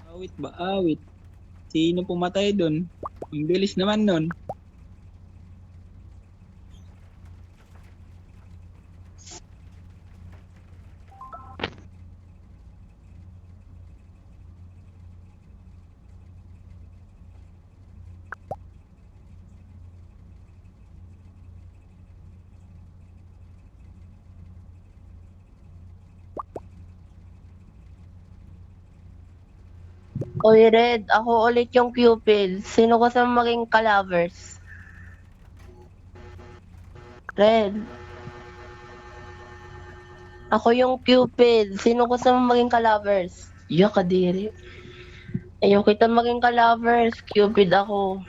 Awit ba? Awit. Sino pumatay doon? Ang bilis naman nun. Oy, Red, ako ulit yung Cupid. Sino gusto mo maging ka-lovers? Red. Ako yung Cupid. Sino gusto mo maging ka-lovers? Iya, kadiri. Ayaw kita maging ka-lovers. Cupid ako.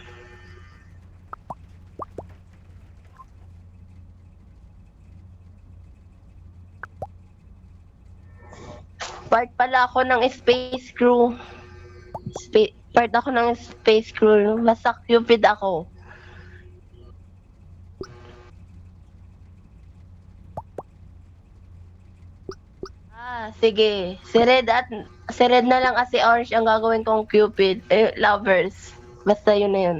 Part pala ako ng Space Crew. Part ako ng Space Crew. Basta Cupid ako. Sige. Si Red na lang at si Orange ang gagawin kong Cupid. Lovers. Basta yun na yun.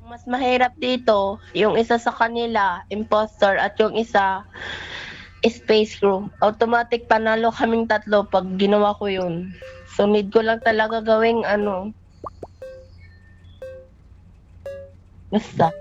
Mas mahirap dito, yung isa sa kanila, impostor, at yung isa, space crew. Automatic panalo kaming tatlo pag ginawa ko yun. So need ko lang talaga gawing basta.